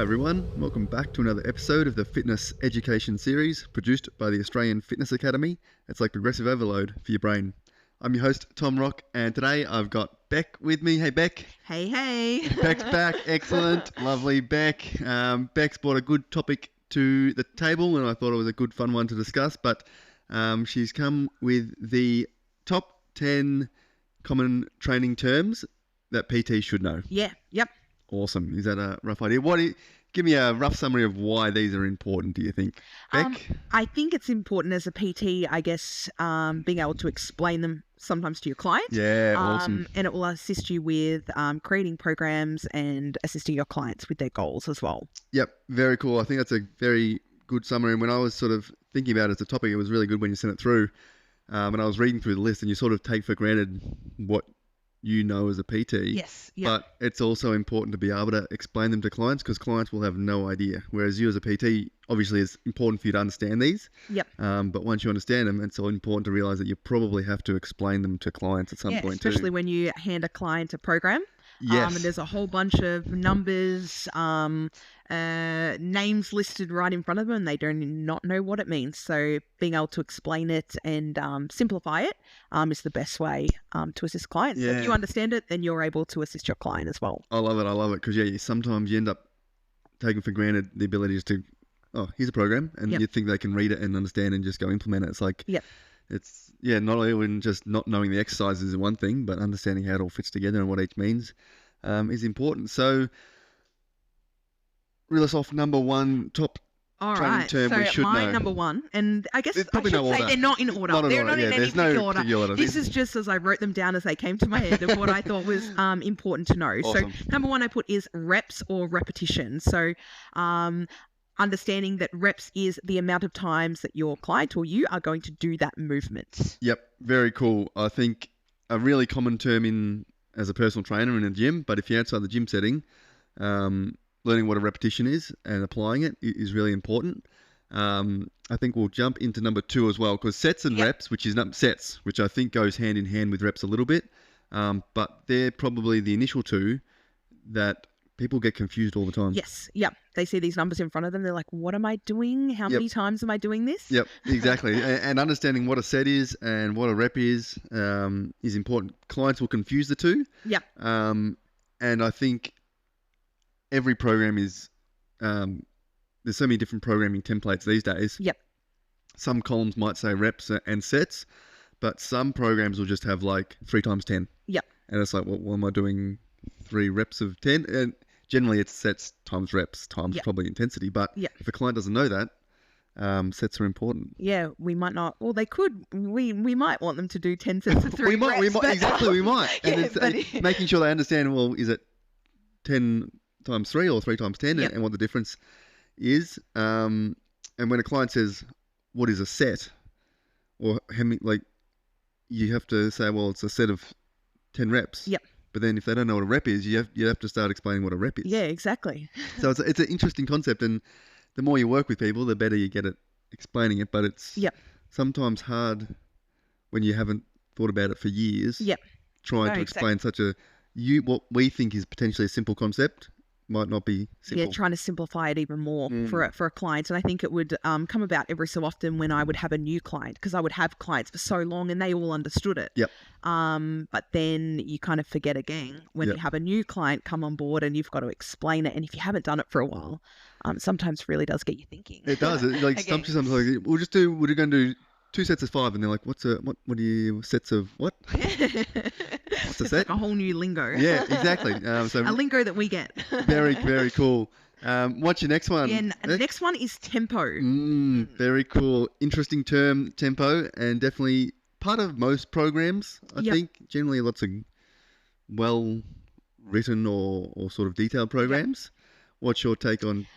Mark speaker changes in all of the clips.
Speaker 1: Hi everyone, welcome back to another episode of the Fitness Education Series produced by the Australian Fitness Academy. It's like progressive overload for your brain. I'm your host, Tom Rock, and today I've got Becc with me. Hey Becc.
Speaker 2: Hey.
Speaker 1: Becc's back, excellent, lovely Becc. Becc's brought a good topic to the table and I thought it was a good fun one to discuss, but she's come with the top 10 common training terms that PT should know.
Speaker 2: Yeah, yep.
Speaker 1: Awesome. Is that a rough idea? Give me a rough summary of why these are important, do you think? Becc?
Speaker 2: I think it's important as a PT, I guess, being able to explain them sometimes to your client.
Speaker 1: Yeah, awesome.
Speaker 2: And it will assist you with creating programs and assisting your clients with their goals as well.
Speaker 1: Yep, very cool. I think that's a very good summary. And when I was sort of thinking about it as a topic, it was really good when you sent it through. And I was reading through the list and you sort of take for granted what you know as a PT.
Speaker 2: Yes. Yep.
Speaker 1: But it's also important to be able to explain them to clients because clients will have no idea. Whereas you as a PT, obviously it's important for you to understand these.
Speaker 2: Yep.
Speaker 1: But once you understand them, it's so important to realize that you probably have to explain them to clients at some point too.
Speaker 2: Especially when you hand a client a program.
Speaker 1: Yes.
Speaker 2: And there's a whole bunch of numbers, names listed right in front of them and they do not know what it means. So being able to explain it and simplify it is the best way to assist clients.
Speaker 1: Yeah.
Speaker 2: So if you understand it, then you're able to assist your client as well.
Speaker 1: I love it because sometimes you end up taking for granted the ability just to, here's a program and you think they can read it and understand and just go implement it. It's like, it's, not even just not knowing the exercises is one thing, but understanding how it all fits together and what each means is important. So, reel us off number one top training term we should know.
Speaker 2: My number one, and I guess I should say they're not in order. They're not in any particular order. This is just as I wrote them down as they came to my head of what I thought was important to know.
Speaker 1: Awesome.
Speaker 2: So number one I put is reps or repetition. So understanding that reps is the amount of times that your client or you are going to do that movement.
Speaker 1: Yep, very cool. I think a really common term as a personal trainer in a gym, but if you're outside the gym setting, learning what a repetition is and applying it is really important. I think we'll jump into number two as well because sets and reps, which I think goes hand in hand with reps a little bit, but they're probably the initial two that people get confused all the time.
Speaker 2: Yes. Yep. They see these numbers in front of them. They're like, what am I doing? How many times am I doing this?
Speaker 1: Yep, exactly. And understanding what a set is and what a rep is important. Clients will confuse the two.
Speaker 2: Yep.
Speaker 1: And I think every program is, there's so many different programming templates these days.
Speaker 2: Yep.
Speaker 1: Some columns might say reps and sets, but some programs will just have like 3 times 10.
Speaker 2: Yep.
Speaker 1: And it's like, well, am I doing 3 reps of 10? And generally it's sets times reps times probably intensity. But if a client doesn't know that, sets are important.
Speaker 2: Yeah, we might not. Well, they could. We might want them to do 10 sets of 3
Speaker 1: we might. Exactly, we might. And it's making sure they understand, well, is it 10 times 3 or 3 times 10 and what the difference is. And when a client says, what is a set? Or how many, you have to say, well, it's a set of 10 reps.
Speaker 2: Yep.
Speaker 1: But then if they don't know what a rep is, you have to start explaining what a rep is.
Speaker 2: Yeah, exactly.
Speaker 1: So it's an interesting concept, and the more you work with people, the better you get at explaining it. But it's sometimes hard when you haven't thought about it for years.
Speaker 2: Yep.
Speaker 1: Trying to explain what we think is potentially a simple concept might not be simple.
Speaker 2: Yeah, trying to simplify it even more for a client. And I think it would come about every so often when I would have a new client, because I would have clients for so long and they all understood it.
Speaker 1: Yep.
Speaker 2: But then you kind of forget again when you have a new client come on board and you've got to explain it. And if you haven't done it for a while, sometimes really does get you thinking.
Speaker 1: It does. It stumps you sometimes. We're going to do 2 sets of 5, and they're like, what are you sets of what? What's a set?
Speaker 2: Like a whole new lingo.
Speaker 1: Yeah, exactly. So
Speaker 2: a lingo that we get.
Speaker 1: Very, very cool. What's your next one?
Speaker 2: Yeah, the next one is tempo.
Speaker 1: Very cool. Interesting term, tempo, and definitely part of most programs. I think generally lots of well-written or sort of detailed programs. What's your take on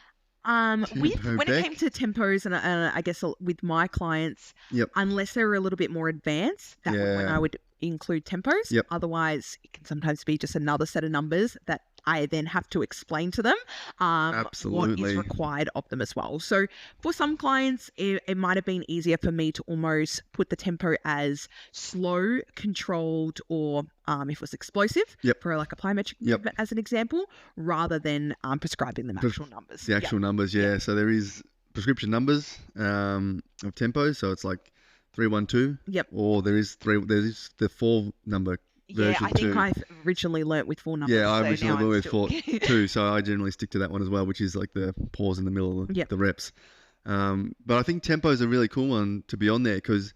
Speaker 2: when it came to tempos and I guess with my clients, unless they were a little bit more advanced, that when I would include tempos. Otherwise, it can sometimes be just another set of numbers that I then have to explain to them what is
Speaker 1: Absolutely.
Speaker 2: required of them as well. So for some clients, it might have been easier for me to almost put the tempo as slow, controlled, or if it was explosive
Speaker 1: Yep.
Speaker 2: for like a plyometric
Speaker 1: Yep.
Speaker 2: movement as an example, rather than prescribing them actual numbers.
Speaker 1: The actual numbers, yeah. So there is prescription numbers of tempo. So it's like 312.
Speaker 2: Yep.
Speaker 1: Or there is the 4 number
Speaker 2: Yeah,
Speaker 1: version
Speaker 2: I think
Speaker 1: too.
Speaker 2: I originally learnt with 4 numbers.
Speaker 1: Yeah, I
Speaker 2: so
Speaker 1: originally
Speaker 2: now I'm
Speaker 1: learned with
Speaker 2: still...
Speaker 1: 4 too. So I generally stick to that one as well, which is like the pause in the middle of
Speaker 2: Yep.
Speaker 1: the reps. But I think tempo is a really cool one to be on there because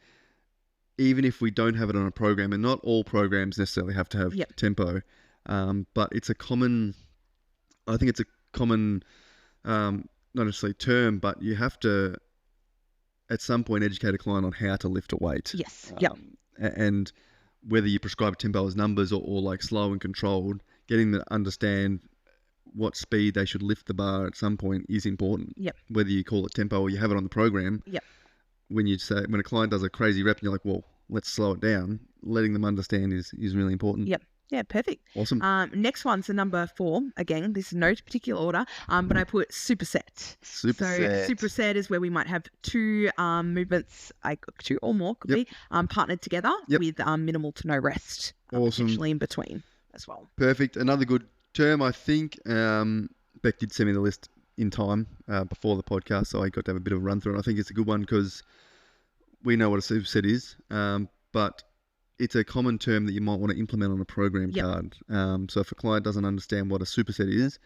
Speaker 1: even if we don't have it on a program, and not all programs necessarily have to have
Speaker 2: Yep.
Speaker 1: tempo, but it's a common, I think it's a common, not necessarily term, but you have to at some point educate a client on how to lift a weight.
Speaker 2: Yes. Yep.
Speaker 1: And whether you prescribe tempo as numbers or like slow and controlled, getting them to understand what speed they should lift the bar at some point is important.
Speaker 2: Yep.
Speaker 1: Whether you call it tempo or you have it on the program.
Speaker 2: Yep.
Speaker 1: When a client does a crazy rep and you're like, well, let's slow it down, letting them understand is really important.
Speaker 2: Yep. Yeah, perfect.
Speaker 1: Awesome.
Speaker 2: Next one's the number 4. Again, this is no particular order, but I put superset. Superset is where we might have 2 movements, like 2 or more, could be partnered together with minimal to no rest.
Speaker 1: Awesome.
Speaker 2: Potentially in between as well.
Speaker 1: Perfect. Another good term, I think. Beck did send me the list in time before the podcast, so I got to have a bit of a run through it. I think it's a good one because we know what a superset is, but it's a common term that you might want to implement on a program card. So if a client doesn't understand what a superset is,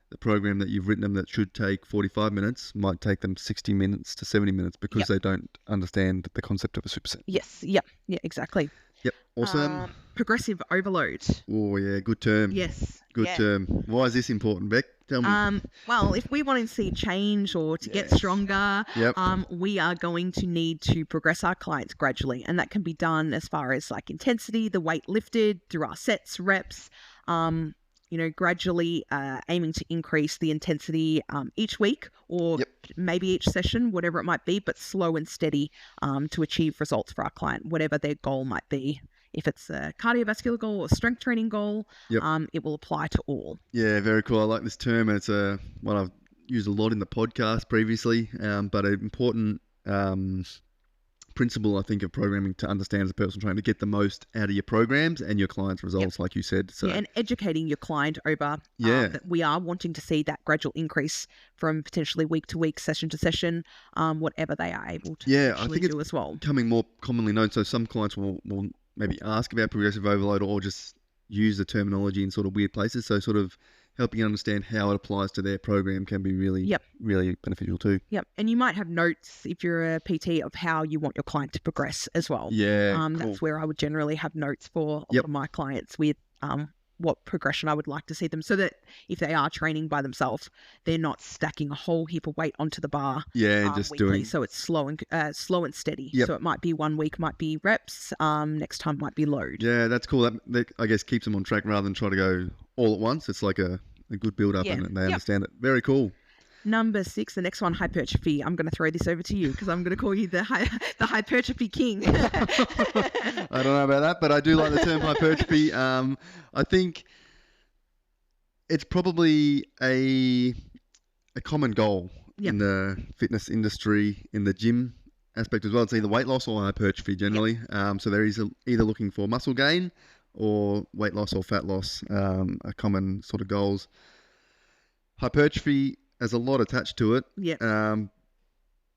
Speaker 1: the program that you've written them that should take 45 minutes might take them 60 minutes to 70 minutes because they don't understand the concept of a superset.
Speaker 2: Yes. Yep. Yeah, exactly.
Speaker 1: Yep. Awesome.
Speaker 2: Progressive overload.
Speaker 1: Oh, yeah. Good term.
Speaker 2: Yes.
Speaker 1: Good term. Why is this important, Beck? Tell me.
Speaker 2: Well, if we want to see change or to get stronger, we are going to need to progress our clients gradually. And that can be done as far as like intensity, the weight lifted through our sets, reps, gradually aiming to increase the intensity each week or maybe each session, whatever it might be, but slow and steady to achieve results for our client, whatever their goal might be. If it's a cardiovascular goal or strength training goal, it will apply to all.
Speaker 1: Yeah, very cool. I like this term, and it's one I've used a lot in the podcast previously, but an important principle, I think, of programming to understand as a personal trainer to get the most out of your programs and your clients' results, like you said. So,
Speaker 2: and educating your client over that we are wanting to see that gradual increase from potentially week to week, session to session, whatever they are able to
Speaker 1: I think
Speaker 2: do as well.
Speaker 1: Becoming more commonly known. So some clients will maybe ask about progressive overload or just use the terminology in sort of weird places. So sort of helping understand how it applies to their program can be really, really beneficial too.
Speaker 2: Yep. And you might have notes if you're a PT of how you want your client to progress as well.
Speaker 1: Yeah. Cool.
Speaker 2: That's where I would generally have notes for a lot of my clients with what progression I would like to see them, so that if they are training by themselves, they're not stacking a whole heap of weight onto the bar.
Speaker 1: Yeah, just
Speaker 2: weekly,
Speaker 1: doing.
Speaker 2: So it's slow and steady.
Speaker 1: Yep.
Speaker 2: So it might be 1 week might be reps, next time might be load.
Speaker 1: Yeah, that's cool. That I guess keeps them on track rather than try to go all at once. It's like a good build up and they understand it. Very cool.
Speaker 2: Number 6, the next one, hypertrophy. I'm going to throw this over to you because I'm going to call you the hypertrophy king.
Speaker 1: I don't know about that, but I do like the term hypertrophy. I think it's probably a common goal in the fitness industry, in the gym aspect as well. It's either weight loss or hypertrophy generally. So there is either looking for muscle gain or weight loss or fat loss, are common sort of goals. Hypertrophy has a lot attached to it.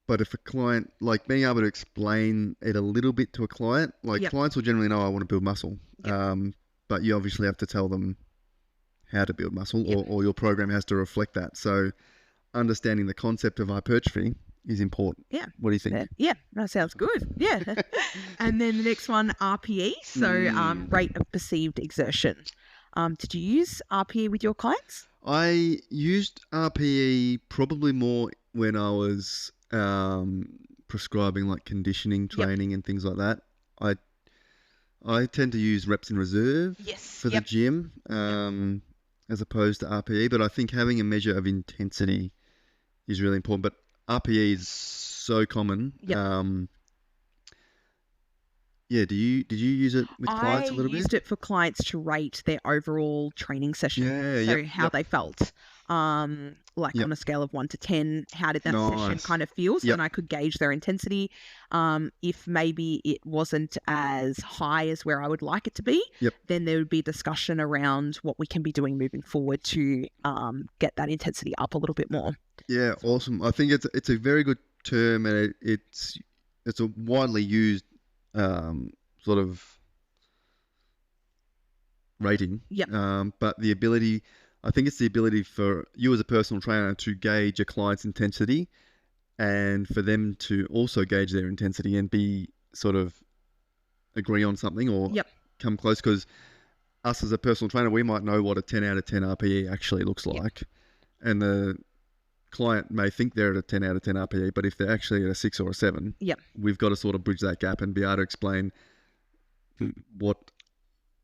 Speaker 1: But if a client, like being able to explain it a little bit to a client, like clients will generally know I want to build muscle. But you obviously have to tell them how to build muscle or your program has to reflect that. So understanding the concept of hypertrophy is important. Yeah. What do you think?
Speaker 2: Yeah, that sounds good. Yeah. And then the next one, RPE. So rate of perceived exertion. Did you use RPE with your clients?
Speaker 1: I used RPE probably more when I was prescribing like conditioning training and things like that. I tend to use reps in reserve for the gym as opposed to RPE, but I think having a measure of intensity is really important. But RPE is so common. Yeah, did you use it with
Speaker 2: I
Speaker 1: clients a little bit?
Speaker 2: used it for clients to rate their overall training session.
Speaker 1: Yeah,
Speaker 2: So
Speaker 1: yep,
Speaker 2: how
Speaker 1: yep,
Speaker 2: they felt. Like
Speaker 1: yep.
Speaker 2: on a scale of 1 to 10, how did that session
Speaker 1: Nice.
Speaker 2: kind of feel? So
Speaker 1: Yep,
Speaker 2: then I could gauge their intensity. If maybe it wasn't as high as where I would like it to be,
Speaker 1: yep.
Speaker 2: then there would be discussion around what we can be doing moving forward to get that intensity up a little bit more.
Speaker 1: Yeah, awesome. I think it's a very good term, and it's a widely used sort of rating.
Speaker 2: Yep.
Speaker 1: But I think it's the ability for you as a personal trainer to gauge a client's intensity, and for them to also gauge their intensity and be sort of agree on something or
Speaker 2: Yep.
Speaker 1: come close. Because us as a personal trainer, we might know what a 10 out of 10 RPE actually looks
Speaker 2: Yep.
Speaker 1: like, and the client may think they're at a 10 out of 10 RPE, but if they're actually at a 6 or a 7,
Speaker 2: Yep.
Speaker 1: we've got to sort of bridge that gap and be able to explain what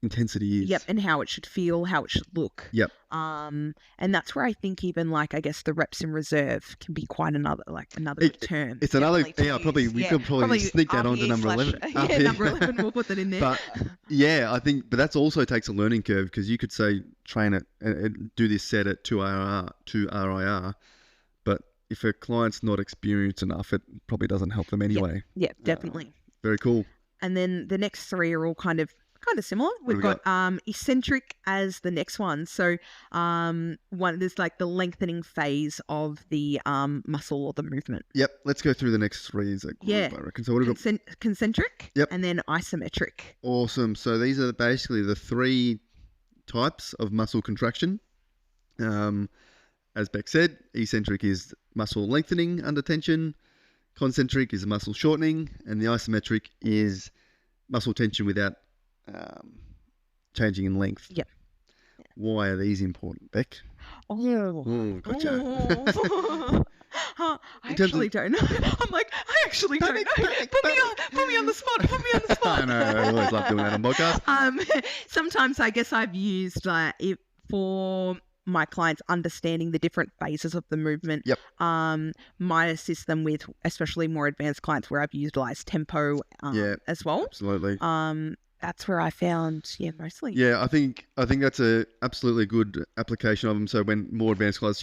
Speaker 1: intensity is.
Speaker 2: Yep, and how it should feel, how it should look.
Speaker 1: Yep.
Speaker 2: And that's where I think even like I guess the reps in reserve can be quite another
Speaker 1: It-
Speaker 2: term.
Speaker 1: It's another,
Speaker 2: definitely to
Speaker 1: probably,
Speaker 2: use.
Speaker 1: we
Speaker 2: Yeah,
Speaker 1: could probably sneak that onto
Speaker 2: RPE
Speaker 1: number
Speaker 2: slash-
Speaker 1: 11.
Speaker 2: Yeah, number 11, we'll put that in there.
Speaker 1: But yeah, I think, but that's also takes a learning curve, because you could say train it and do this set at 2 RIR, but if a client's not experienced enough, it probably doesn't help them anyway.
Speaker 2: Yeah, definitely.
Speaker 1: Very cool.
Speaker 2: And then the next three are all kind of similar.
Speaker 1: What
Speaker 2: We've
Speaker 1: do we
Speaker 2: got eccentric as the next one. So one there's like the lengthening phase of the muscle or the movement.
Speaker 1: Yep, let's go through the next three as a group,
Speaker 2: Yeah.
Speaker 1: I reckon. So what have we got?
Speaker 2: Concentric.
Speaker 1: Yep.
Speaker 2: And then isometric.
Speaker 1: Awesome. So these are basically the three types of muscle contraction. As Becc said, eccentric is muscle lengthening under tension, concentric is muscle shortening, and the isometric is muscle tension without changing in length.
Speaker 2: Yep.
Speaker 1: Why are these important, Becc?
Speaker 2: Oh,
Speaker 1: Gotcha.
Speaker 2: I
Speaker 1: In terms
Speaker 2: actually
Speaker 1: of-
Speaker 2: don't know. I'm like, I actually don't know. Put me on the spot. Put me on the spot.
Speaker 1: I know, I always love doing that on podcasts.
Speaker 2: Sometimes I guess I've used it for my clients understanding the different phases of the movement.
Speaker 1: Yep.
Speaker 2: Might assist them with, especially more advanced clients where I've utilized tempo as well.
Speaker 1: Absolutely.
Speaker 2: That's where I found, mostly.
Speaker 1: Yeah, I think that's a absolutely good application of them. So when more advanced classes,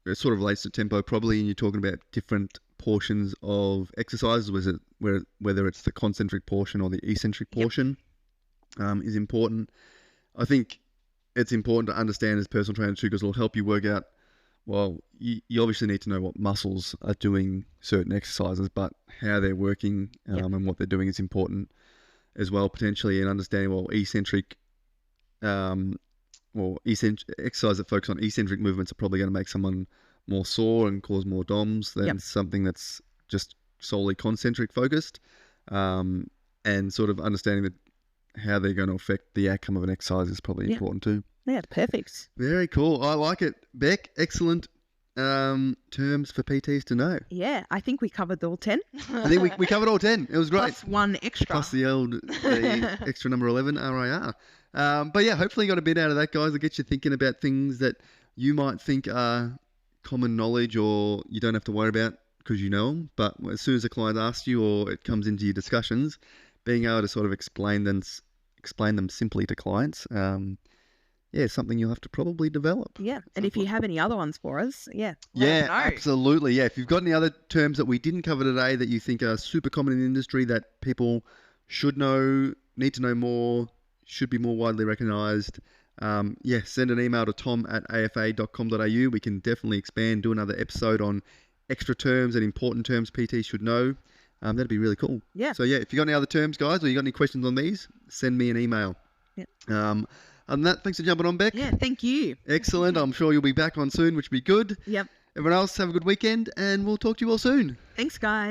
Speaker 1: it sort of relates to tempo probably, and you're talking about different portions of exercises, whether it's the concentric portion or the eccentric portion, is important. I think it's important to understand as personal trainer too, because it'll help you work out. Well, you obviously need to know what muscles are doing certain exercises, but how they're working and what they're doing is important as well, potentially, and understanding eccentric exercise that focus on eccentric movements are probably going to make someone more sore and cause more DOMs than something that's just solely concentric focused, and sort of understanding that how they're going to affect the outcome of an exercise is probably important too.
Speaker 2: Yeah, perfect.
Speaker 1: Very cool. I like it. Becc, excellent terms for PTs to know.
Speaker 2: Yeah, I think we covered all 10.
Speaker 1: I think we covered all 10. It was great.
Speaker 2: Plus one extra.
Speaker 1: Plus the extra number 11, RIR. But yeah, hopefully you got a bit out of that, guys. It'll get you thinking about things that you might think are common knowledge or you don't have to worry about because you know them. But as soon as a client asks you or it comes into your discussions, being able to sort of explain them simply to clients, something you'll have to probably develop.
Speaker 2: Yeah, and if you have any other ones for us, let us know.
Speaker 1: Absolutely. Yeah, if you've got any other terms that we didn't cover today that you think are super common in the industry that people should know, need to know more, should be more widely recognised, send an email to tom@afa.com.au. We can definitely expand, do another episode on extra terms and important terms PT should know. That'd be really cool.
Speaker 2: Yeah.
Speaker 1: So if you got any other terms, guys, or you got any questions on these, send me an email.
Speaker 2: Yeah.
Speaker 1: Other than that, thanks for jumping on, Becc.
Speaker 2: Yeah, thank you.
Speaker 1: Excellent. I'm sure you'll be back on soon, which will be good.
Speaker 2: Yep.
Speaker 1: Everyone else, have a good weekend, and we'll talk to you all soon.
Speaker 2: Thanks, guys.